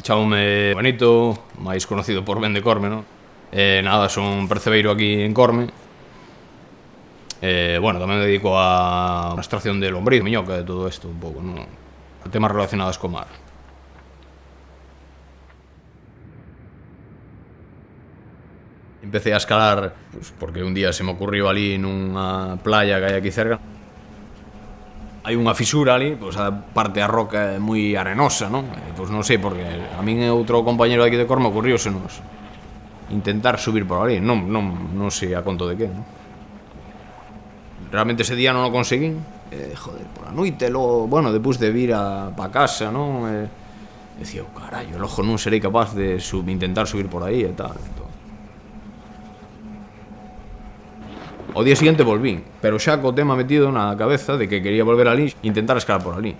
Chámome Benito, máis conocido por Ben de Corme, non? Nada, son percebeiro aquí en Corme. Bueno, tamén me dedico a extracción de lombriz, miñoca, de todo isto un pouco, non? A temas relacionados co mar. Empecé a escalar, pues, porque un día se me ocurriu ali nunha playa que hai aquí cerca. Hai unha fisura ali, pois a parte da roca é moi arenosa, non? Pois non sei, porque a min e outro compañero aquí de Corme ocurriósenos intentar subir por ali, non sei a conto de que, non? Realmente ese día non o conseguín, joder, por a noite, logo, bueno, depois de vir pa casa, non? Decía, carallo, logo non serei capaz de intentar subir por aí e tal, entón. O día seguinte volvín, pero xa co tema metido na cabeza de que quería volver ali e intentar escalar por ali.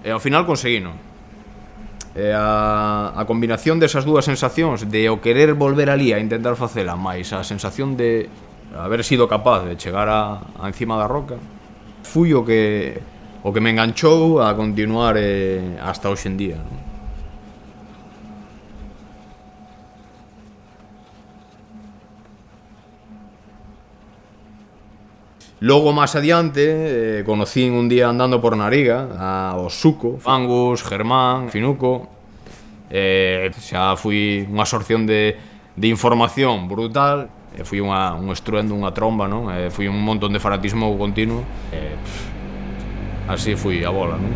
E ao final conseguino. E a combinación desas dúas sensacións, de o querer volver ali a intentar facela, máis a sensación de haber sido capaz de chegar a encima da roca, foi o que me enganchou a continuar hasta hoxe en día, non? Logo, máis adiante, conocín un día andando por Nariga ao Suco, Angus, Germán, Finuco. Xa foi unha absorción de información brutal. Foi un estruendo, unha tromba, non? Foi un montón de fanatismo continuo. Así foi a bola, non?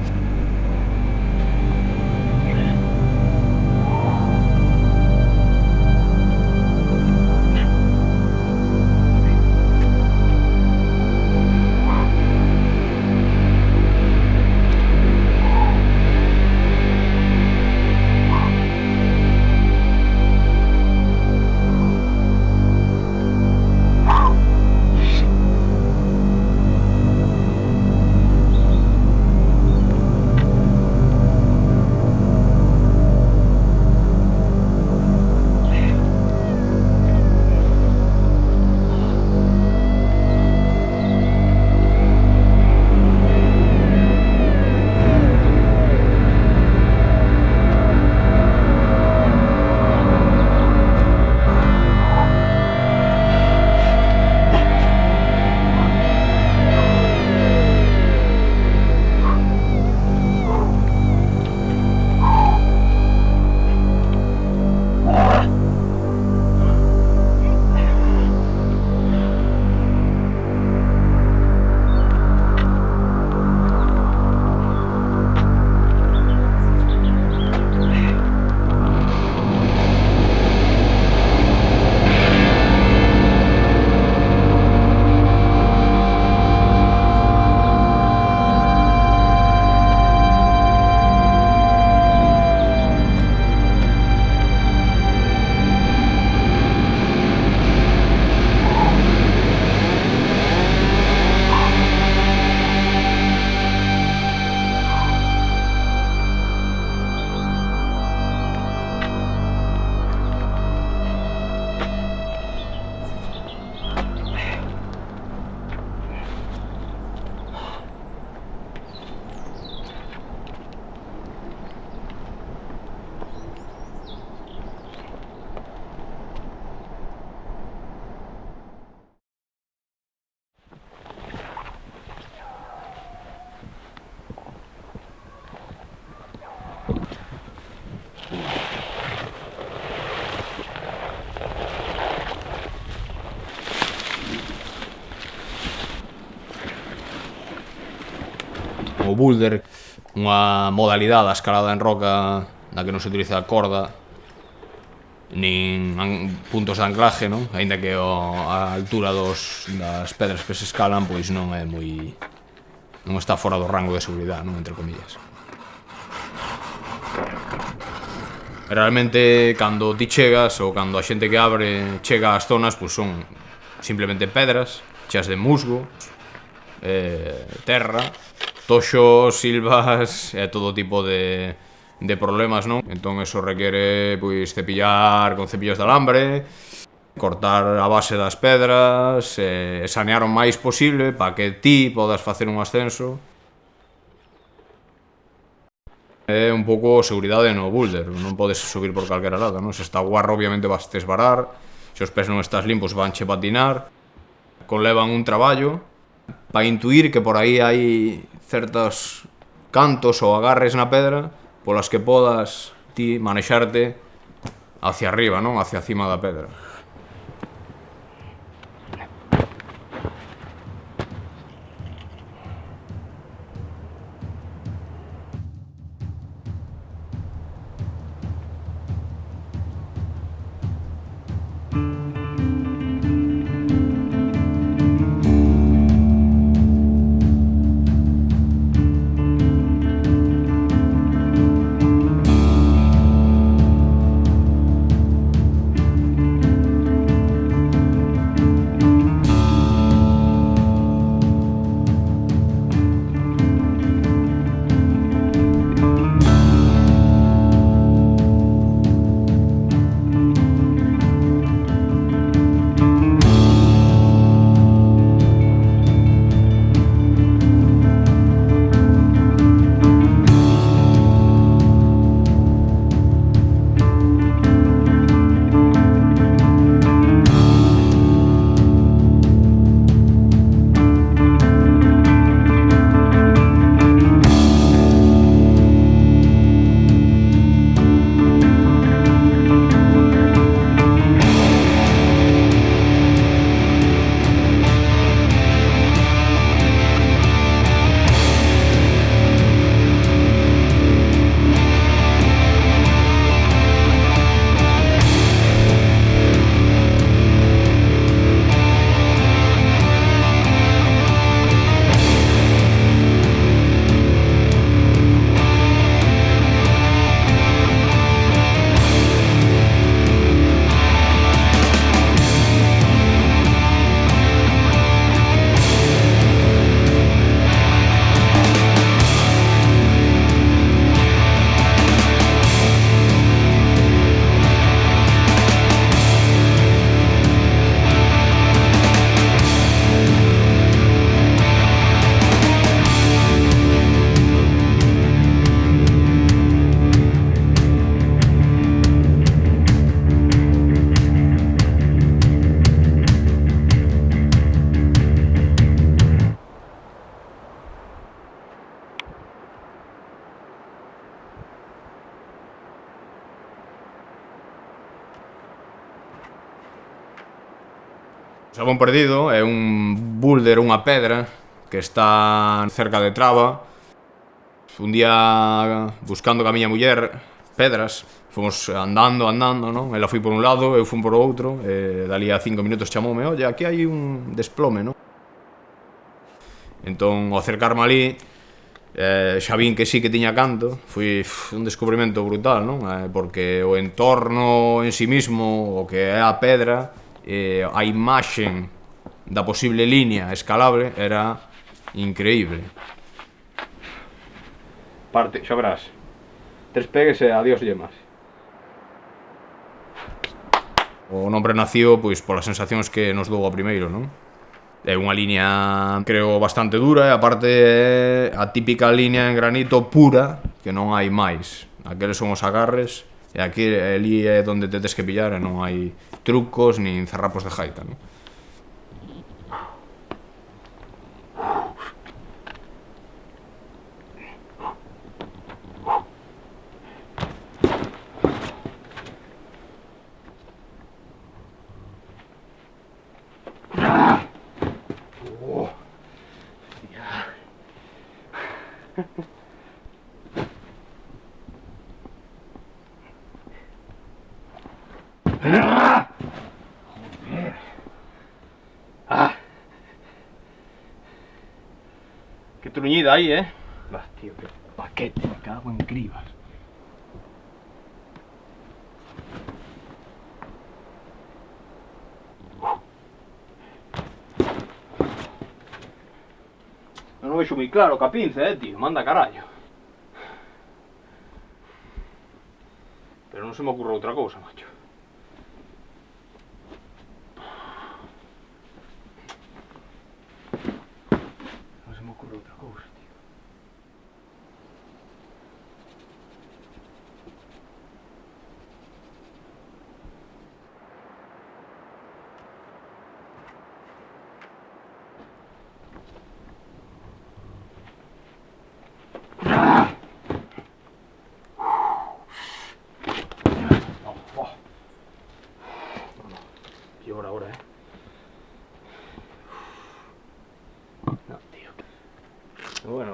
O boulder, unha modalidade da escalada en roca na que non se utiliza corda nin puntos de anclaje, non? Aínda que a altura das pedras que se escalan pois non é moi... non está fora do rango de seguridade, non? Entre comillas. Realmente, cando ti chegas ou cando a xente que abre chega ás zonas, pois son simplemente pedras cheas de musgo, terra, toxos, silvas e todo tipo de problemas, non? Entón eso requere, pois, cepillar con cepillos de alambre, cortar a base das pedras, sanear o máis posible para que ti podas facer un ascenso. É un pouco seguridade no boulder, non podes subir por calquera lado, non? Se está guarro, obviamente vas te esvarar, se os pés non estás limpos vanche patinar, conlevan un traballo para intuir que por aí hai certos cantos ou agarres na pedra polas que podas ti manexarte hacia arriba, non? Hacia cima da pedra. Sabón Perdido é un boulder, unha pedra que está cerca de Traba. Un día buscando ca miña muller pedras, fomos andando, non? Ela foi por un lado, eu fui por outro, e dali a 5 minutos chamoume, oye, aquí hai un desplome, non? Entón, ao acercarme ali, xa vin que sí que tiña canto, foi un descubrimento brutal, non? Porque o entorno en sí mismo, o que é a pedra, a imaxe da posible línea escalable era increíble. Parte, xa verás, 3 pegues e adiós yemas. O nombre nació pois polas sensacións que nos dou a primeiro, non? É unha liña, creo, bastante dura e aparte é a típica liña en granito pura que non hai máis. Aqueles son os agarres e aquí ali é onde te tes que pillar e non hai trucos nin zarrapos de jaita, non? Qué truñida ahí, Va, tío, qué paquete, me cago en cribas. Non o vexo moi claro ca pinza, tío, manda carallo. Pero non se me ocurre outra cousa, macho. Non se me ocurre outra cousa, tío.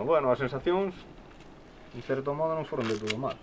bueno, as sensacións en certo modo non foron de todo mal.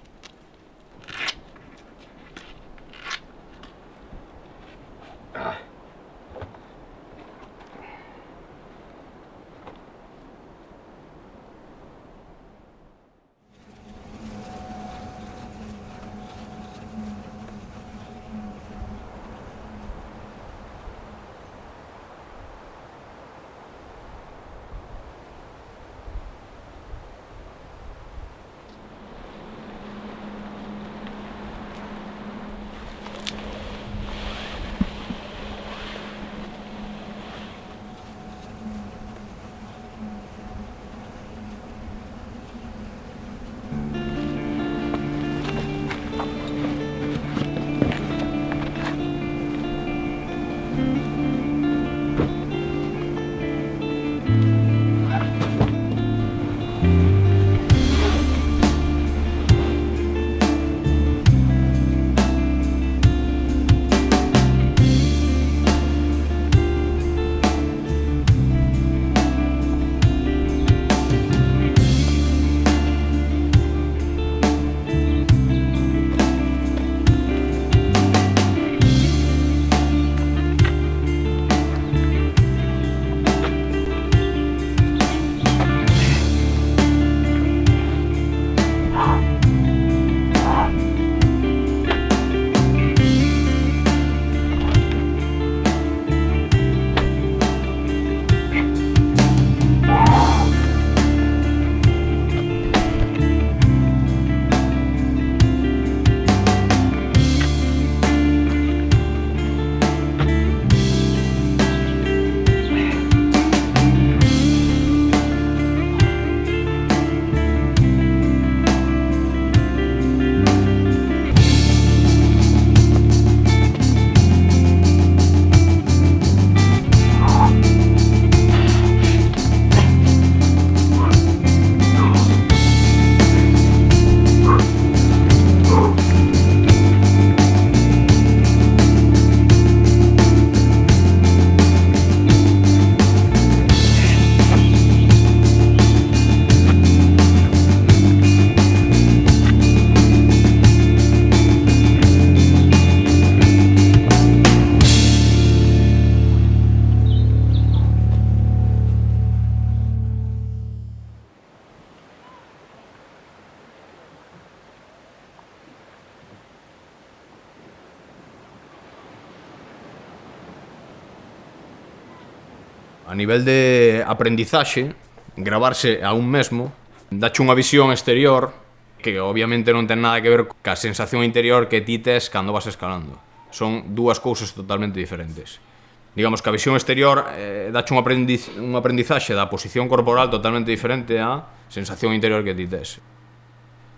A nivel de aprendizaxe, gravarse a un mesmo dache unha visión exterior que obviamente non ten nada que ver ca sensación interior que ti tes cando vas escalando. Son dúas cousas totalmente diferentes. Digamos que a visión exterior dache un aprendizaxe da posición corporal totalmente diferente á sensación interior que ti tes.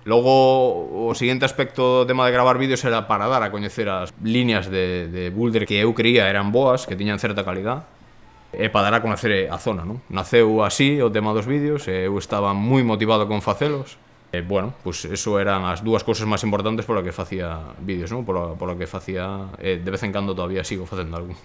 Logo, o seguinte aspecto do tema de gravar vídeos era para dar a coñecer as líneas de boulder que eu creía eran boas, que tiñan certa calidad, e para dar a conocer a zona, non? Naceu así o tema dos vídeos, e eu estaba moi motivado con facelos. E, bueno, pues eso eran as dúas cousas máis importantes pola que facía vídeos, non? Pola que facía, de vez en cando todavía sigo facendo algo.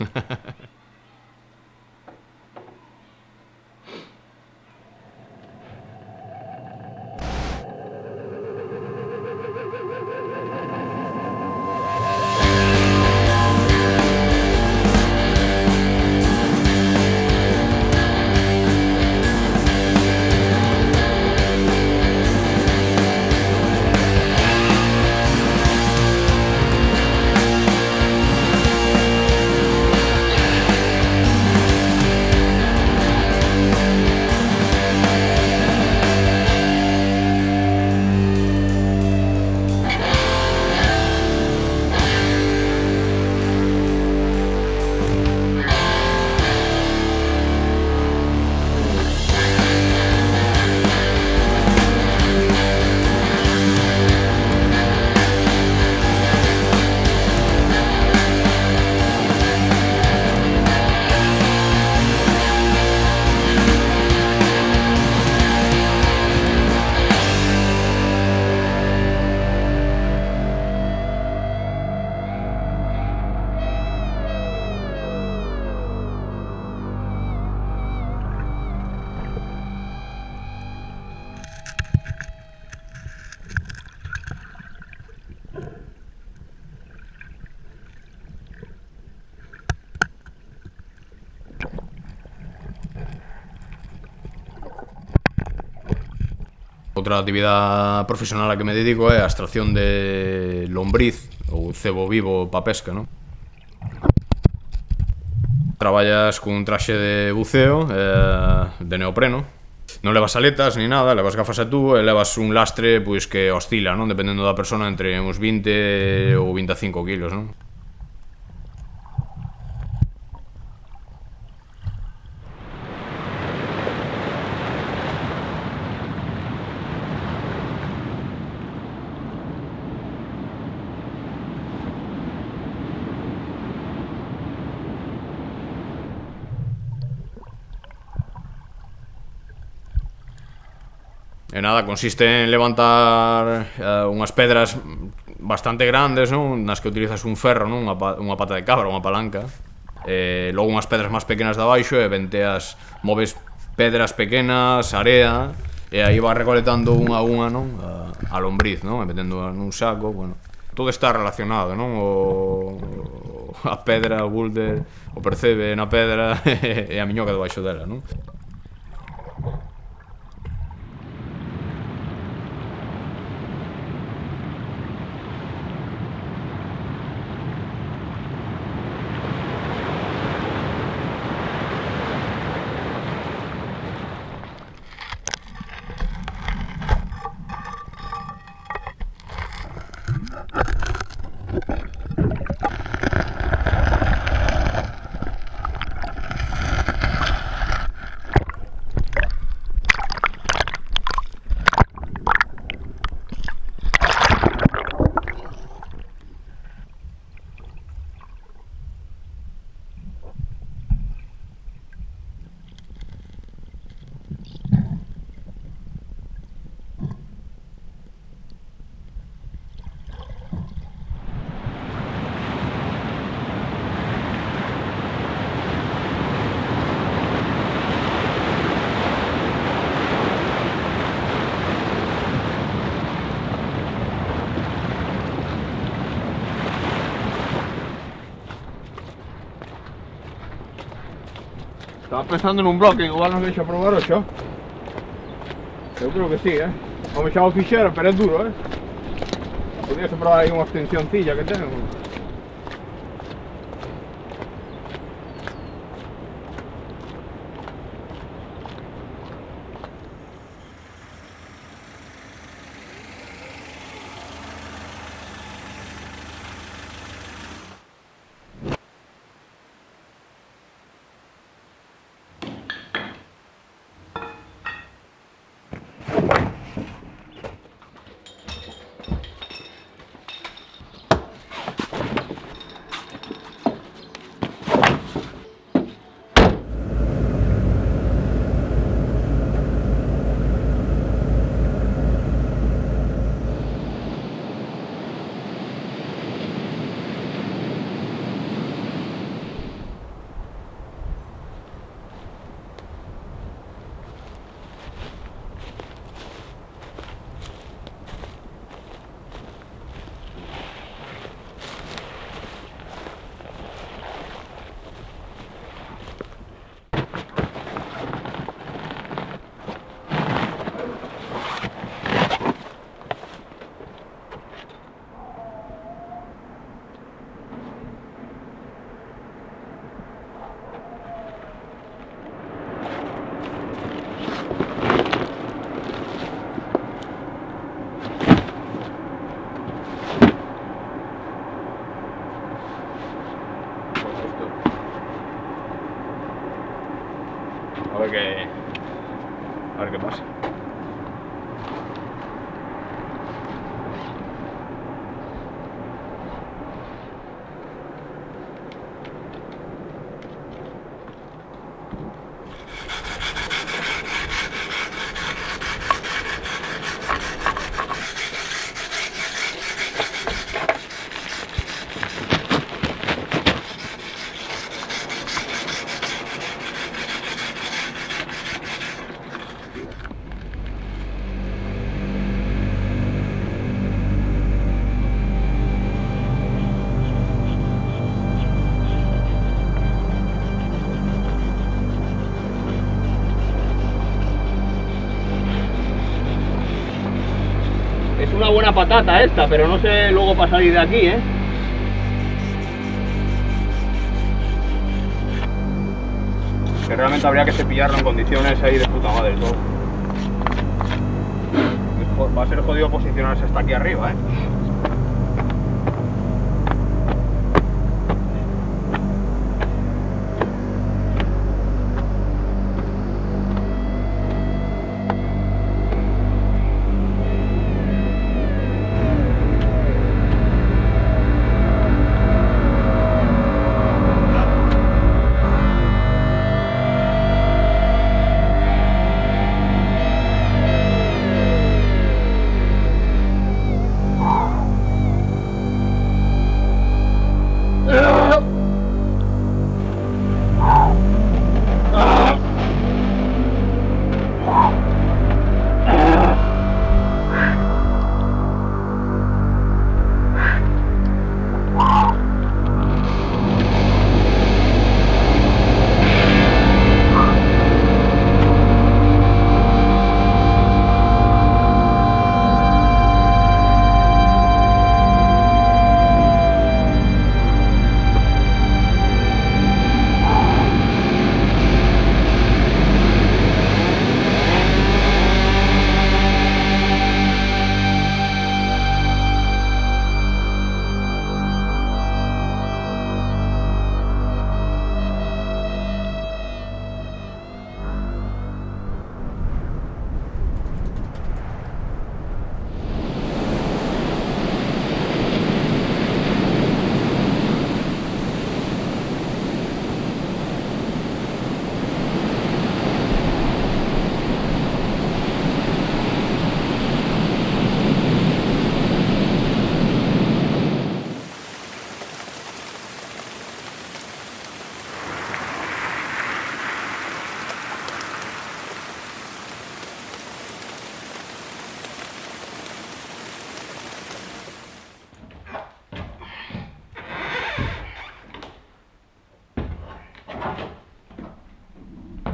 Outra actividade profesional a que me dedico é a extracción de lombriz ou cebo vivo pa pesca, non? Traballas cun traxe de buceo de neopreno. Non levas aletas ni nada, levas gafas a tubo e levas un lastre pois que oscila, non? Dependendo da persona entre uns 20 ou 25 kilos, non? E nada, consiste en levantar unhas pedras bastante grandes, non? Nas que utilizas un ferro, non? Unha pata de cabra, unha palanca. Logo unhas pedras máis pequenas de abaixo e venteas, moves pedras pequenas, area, e aí vas recolectando unha a unha, non? A lombriz, non? E metendo nun saco, bueno. Todo está relacionado, non? A pedra, o boulder, o percebe na pedra e a miñoca debaixo dela, non? Estaba pensando en un bloque, igual nos deixa probar ocho. Eu creo que sí, Vamos echar o fixero, pero é duro, Podrías probar aí unha extensioncilla que ten. Es una buena patata esta, pero no sé luego para salir de aquí, ¿eh? Que realmente habría que cepillarlo en condiciones ahí de puta madre todo. Va a ser jodido posicionarse hasta aquí arriba, ¿eh?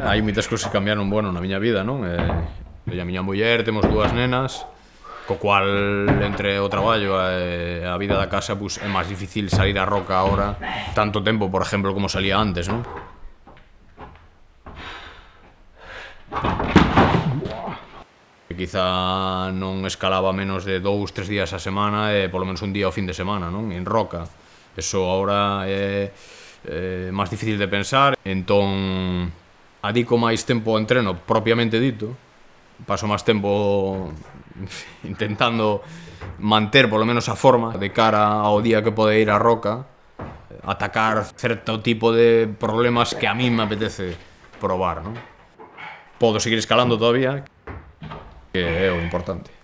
Hai moitas cousas que cambiaron, bueno, na miña vida, non? A miña muller, temos dúas nenas, co cual, entre o traballo e a vida da casa, pues, é máis difícil salir á roca agora tanto tempo, por exemplo, como salía antes, non? Que quizá non escalaba menos de 2-3 días a semana e polo menos un día ao fin de semana, non? En roca. Eso agora é máis difícil de pensar, entón adico máis tempo ao entreno propiamente dito, paso máis tempo intentando manter polo menos a forma de cara ao día que pode ir á roca, atacar certo tipo de problemas que a mí me apetece probar, non? Podo seguir escalando todavía, que é o importante.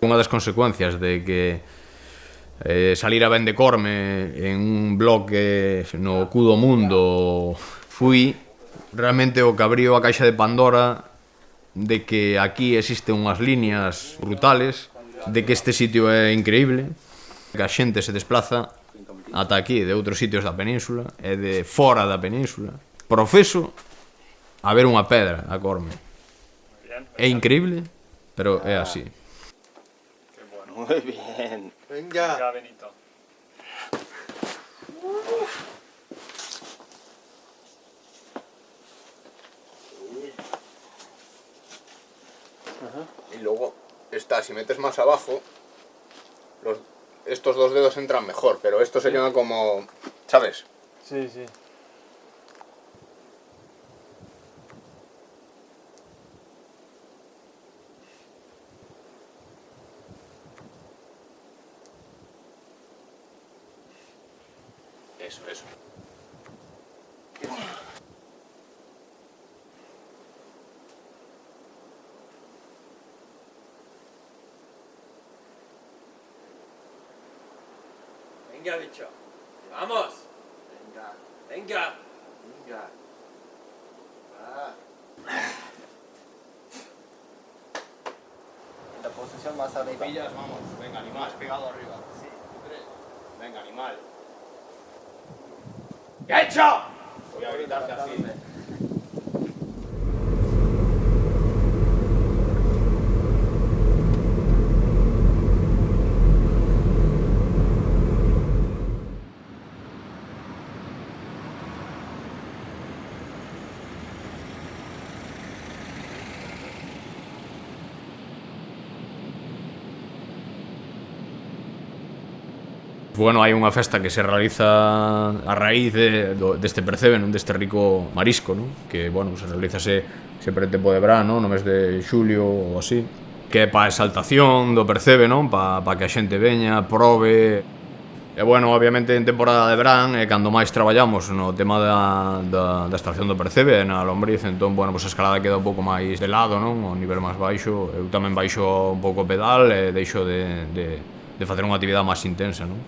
Unha das consecuencias de que salir a vendecorme en un blog no cu do mundo fui realmente o que abriu a caixa de Pandora de que aquí existen unhas líneas brutales, de que este sitio é increíble, que a xente se desplaza ata aquí de outros sitios da península e de fora da península. Profeso a ver unha pedra a Corme. É increíble, pero é así. Muy bien. Venga. Venga, Benito. Y luego está, si metes más abajo, estos dos dedos entran mejor, pero esto se queda como, ¿sabes? Sí, sí. Eso. Venga, bicho. Vamos. Venga, Venga. venga. Va. La posición más arriba. Pillas, vamos, venga, animal, pegado arriba. Sí. Venga, animal. ¿Qué he hecho? Voy a gritarte así. Bueno, hai unha festa que se realiza a raíz deste percebe, non? Deste rico marisco, non? Que, bueno, se realizase sempre en tempo de verano, no mes de xulio ou así, que é pa exaltación do percebe, non? Pa que a xente veña, probe. E, bueno, obviamente en temporada de verán é cando máis traballamos no tema da extracción do percebe na lombriz, entón, bueno, pues a escalada queda un pouco máis de lado, non? O nivel máis baixo, eu tamén baixo un pouco o pedal e deixo de facer unha actividade máis intensa, non?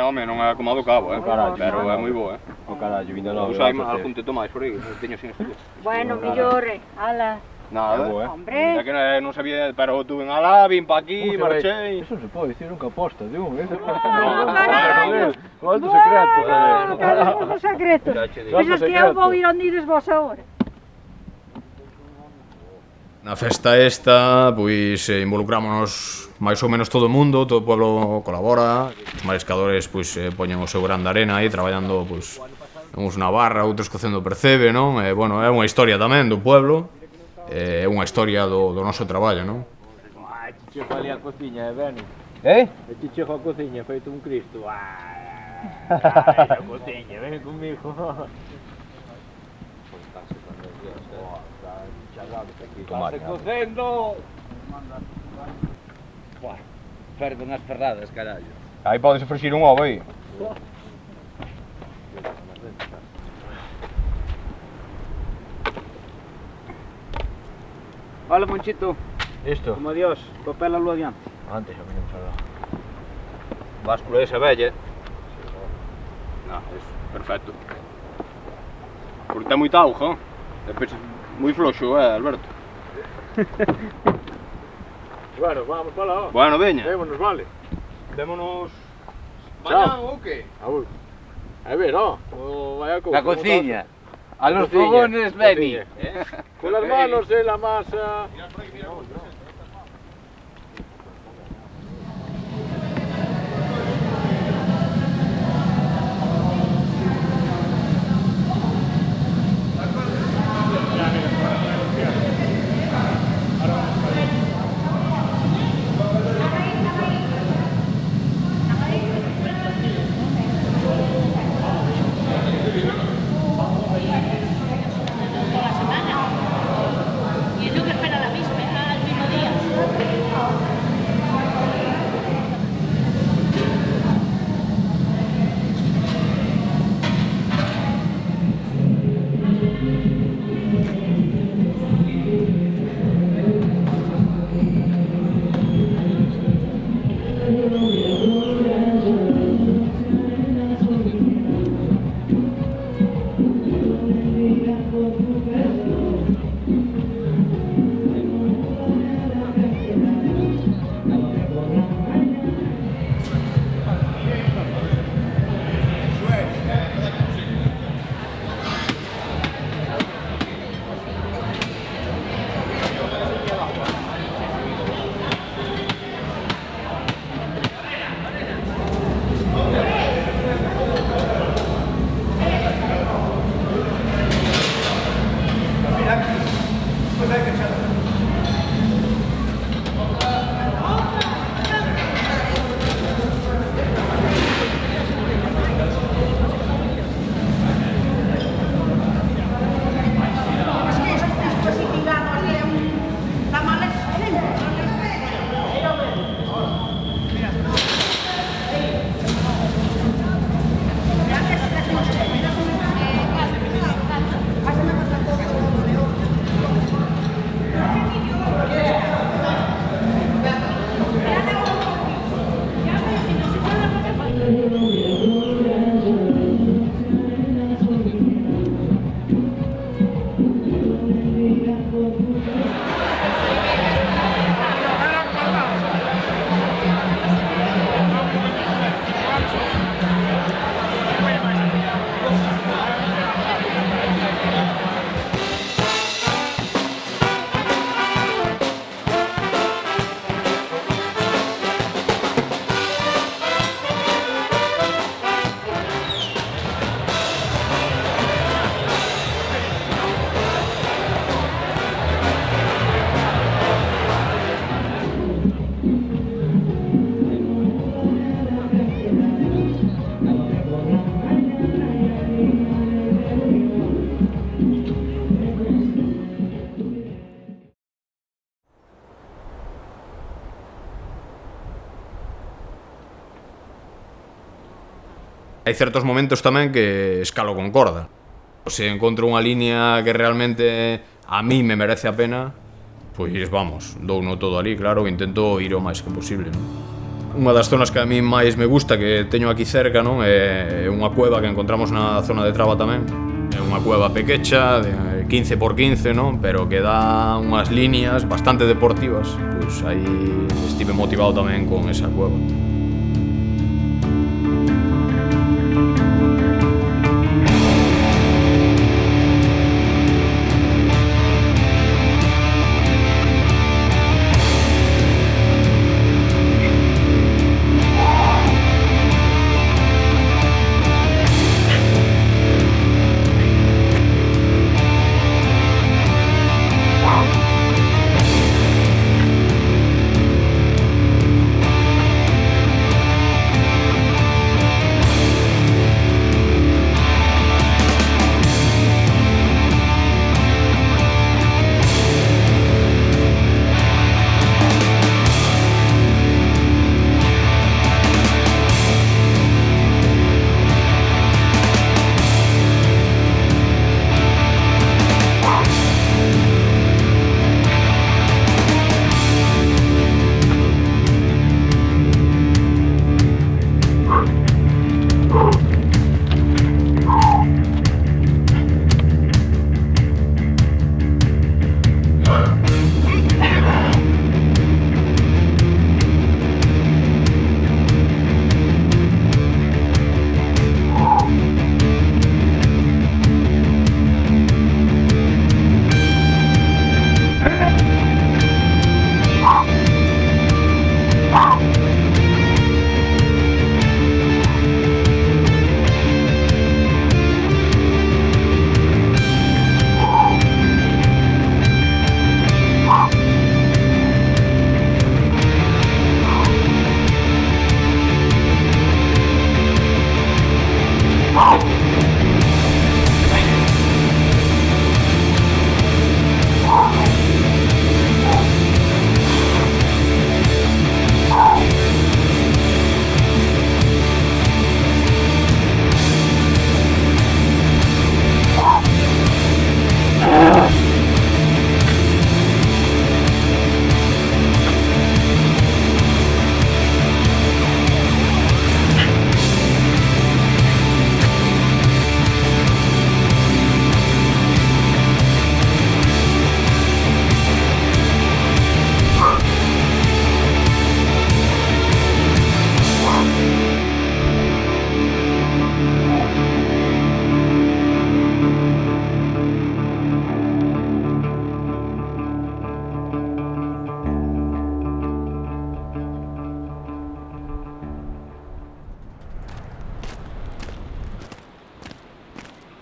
Home, non é como a do cabo, pero é moi boa, O carallo, vindo logo. Usai algún teto máis por aí, teño sin estudio. Bueno, millore, ala. Nada, Hombre. ya que non sabía, pero tuve en alá, vin pa aquí, marchei. Eso se pode dicir nunca posta, tío. carallo. Alto secreto, Bueno, cada un secreto. Pensas que eu vou ir onde ides vos agora? Na festa esta, pois involucrámonos máis ou menos todo o mundo, todo o pueblo colabora. Os mariscadores pois poñen o seu gran de arena aí traballando, pois uns na barra, outros cocendo percebe, non? E bueno, é unha historia tamén do pueblo. É unha historia do noso traballo, non? Chichejo ali a cociña, Beni. Eh? E chichejo a cociña, feito un Cristo. A cociña, ven conmigo. Estás cocendo! Ferven as ferradas, carallo. Aí podes ofrecer un ovo aí. Vale, Monchito. Isto? Como adiós, papel a luz adiante. Antes xa vinimos alá. Báscula esa bella. No, es perfecto. Porque ten moita auga, despois moi floxo, Alberto. Bueno, vamos para lá. Bueno, veña. Vémonos, vale. Démonos... Chao. ou que? Aún. A ver, vai a La cocina. A los Cocina, fogones, Benny. cocina. Con las manos en la masa. Y es lo que espera la víspera, al mismo día. Hai certos momentos tamén que escalo con corda. Se encontro unha línea que realmente a mí me merece a pena, pois vamos, douno todo ali, claro, intento ir o máis que posible, non? Unha das zonas que a mí máis me gusta, que teño aquí cerca, non, é unha cueva que encontramos na zona de Traba tamén. É unha cueva pequecha, de 15 por 15, non, pero que dá unhas líneas bastante deportivas. Pois aí estive motivado tamén con esa cueva.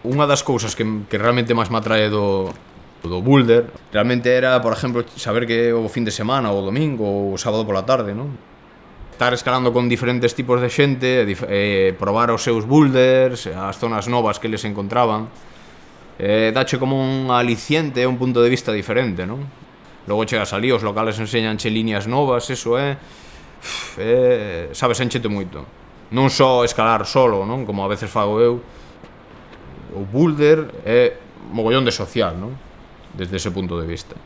Unha das cousas que realmente máis me atrae do boulder realmente era, por exemplo, saber que o fin de semana, ou o domingo, ou o sábado pola tarde, non? Estar escalando con diferentes tipos de xente, probar os seus boulders, as zonas novas que eles encontraban, dache como un aliciente, un punto de vista diferente, non? Logo chegas ali, os locales enseñanche líneas novas, eso sabes, enchete moito. Non só escalar solo, non? Como a veces fago eu. O boulder é mogollón de social, non? Desde ese punto de vista.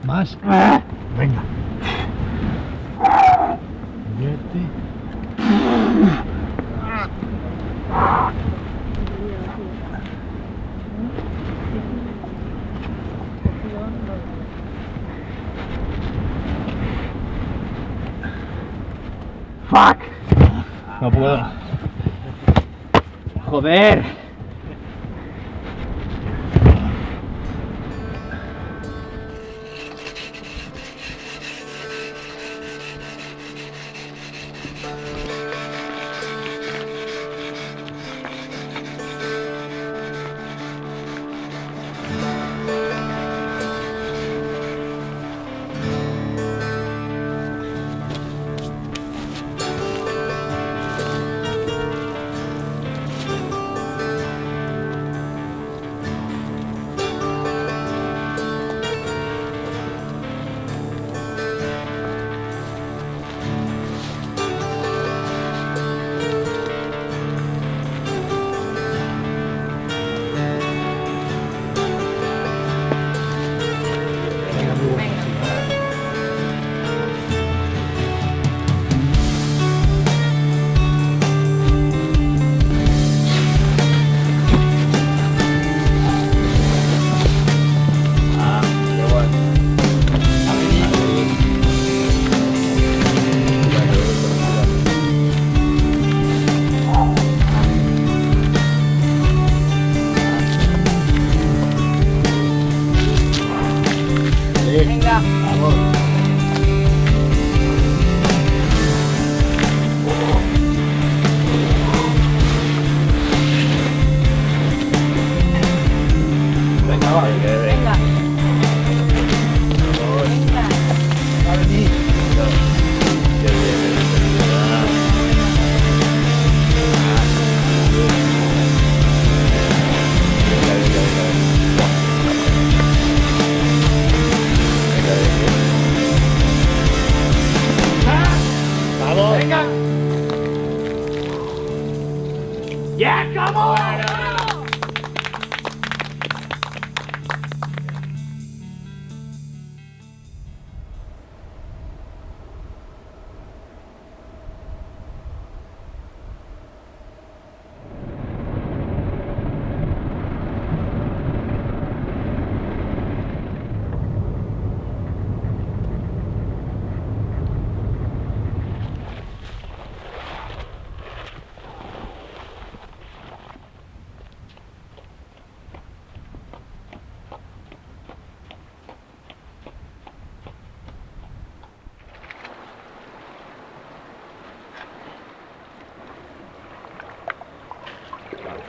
Más. Venga. Vierte. Fuck. No puedo. Joder.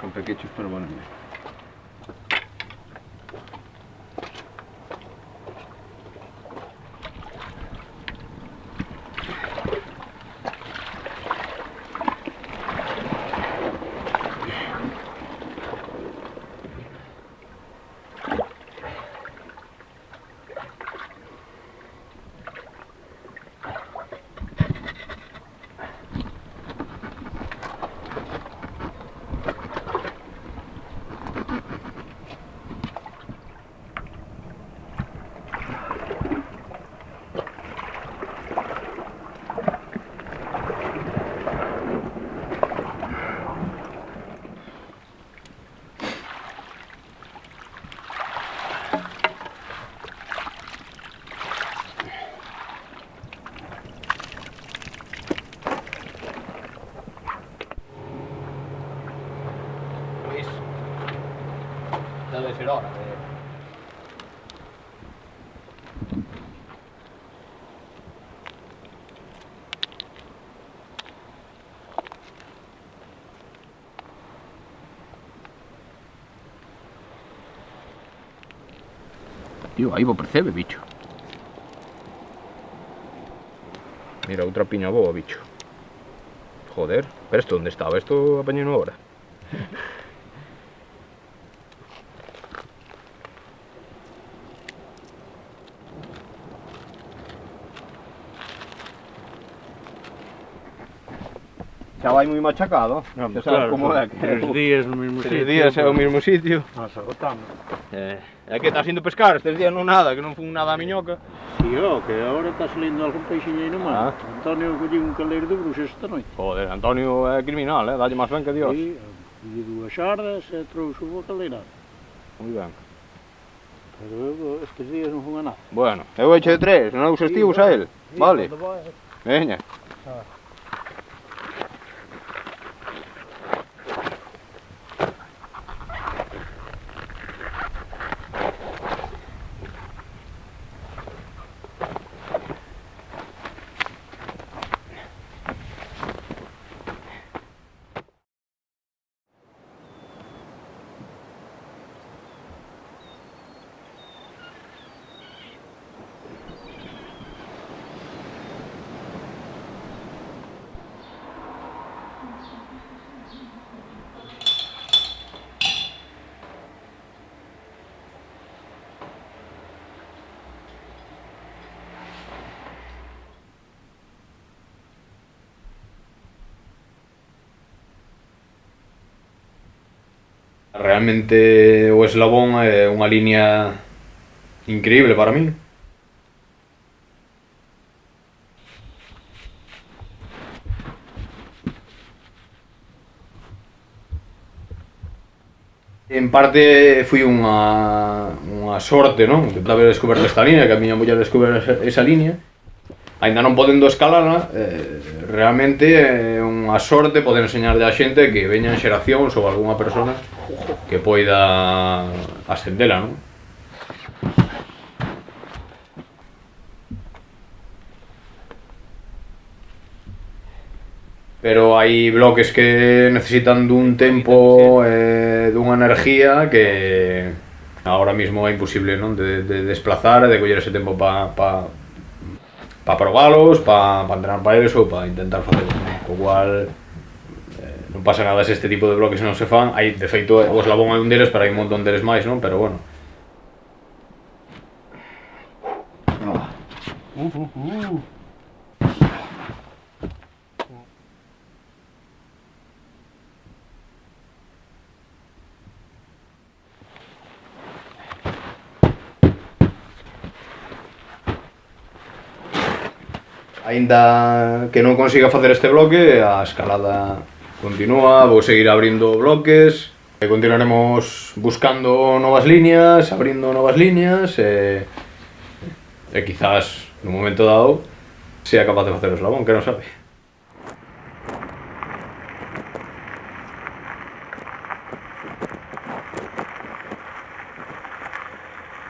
Son pequeños pero buenos. puede ser ahora. Tío, aí vos percebe, bicho. Mira, outra piña boa, bicho. Joder, pero isto onde estaba? Isto apañei agora. Xa vai moi machacado, No, xa pues sabes claro, como é que 3 días no mismo sitio. 3 días é o mesmo sitio. Nos agotamos. É que estás indo pescar, estes días non nada, que non fun nada a miñoca. E que agora está salindo algún peixiño aí no mar. Antonio colleu un caldeiro de bruxas esta noite. Joder, Antonio é criminal, dalle máis ben que Dios. E dúas xardas e trouxe o caldeirado. Moi ben. Pero eu estes días non fun a nada. Bueno, eu eche de 3, non é exhaustivos a él. Vale. Veña. Realmente o eslabón é unha liña increíble para min. En parte foi unha sorte, non? De haber descoberto esta liña, que a miña muller descubre esa liña. Ainda non podendo escalarla, realmente é unha sorte poder enseñarlle a xente que veñan xeracións ou algunha persona que poida ascendela, non? Pero hai bloques que necesitan dun tempo e dunha enerxía que ahora mismo é imposible, non? De desplazar e de coller ese tempo para probalos, para entrenar para eles ou para intentar facer, co cual non pasa nada se este tipo de bloques non se fan. Hai, de feito, o eslabón é un deles, pero hai un montón deles máis, non? Pero bueno. Aínda que non consiga facer este bloque, a escalada continúa, vou seguir abrindo bloques, e continuaremos buscando novas liñas, abrindo novas liñas, e quizás nun momento dado sea capaz de facer o eslabón, que non sabe.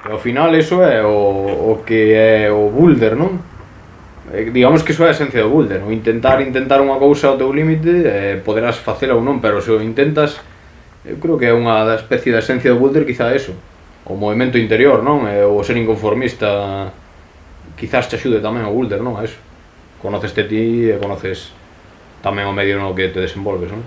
E ao final eso é o que é o boulder, non? Digamos que iso é a esencia do boulder, o intentar unha cousa ao teu límite, poderás facela ou non, pero se o intentas, eu creo que é unha especie da esencia do boulder, quizá eso, o movimento interior, non? O ser inconformista, quizás te axude tamén o boulder, non? A eso, conoceste ti e conoces tamén o medio no que te desenvolves, non?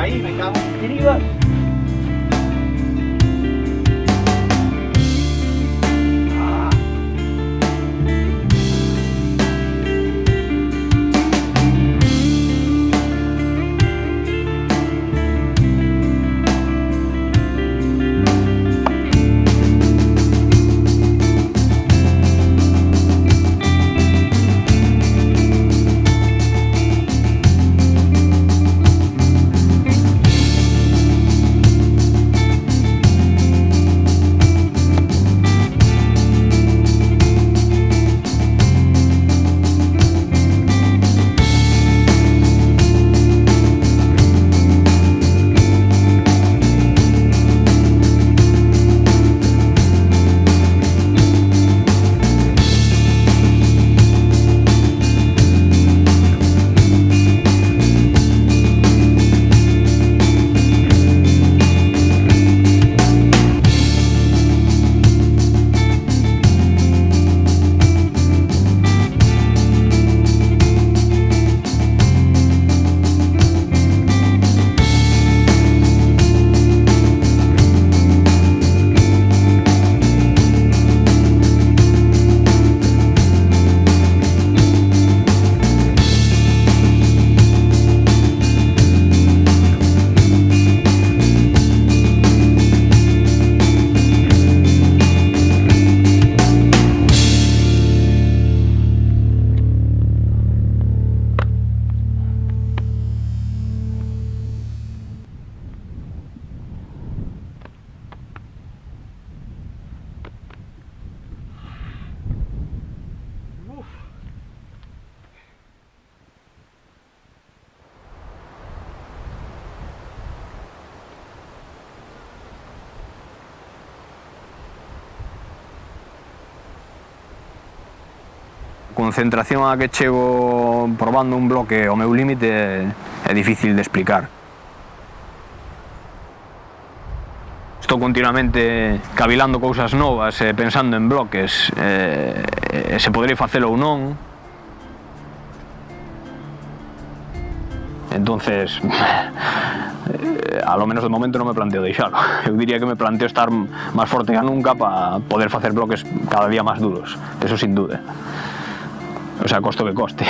Ahí me cago en cribas. Concentración a que chego probando un bloque ao meu límite é difícil de explicar. Estou continuamente cavilando cousas novas e pensando en bloques, se poderei facelo ou non. Entonces, a lo menos de momento non me planteo deixalo. Eu diría que me planteo estar máis forte que nunca para poder facer bloques cada día máis duros, eso sin duda. O sea, costo que coste.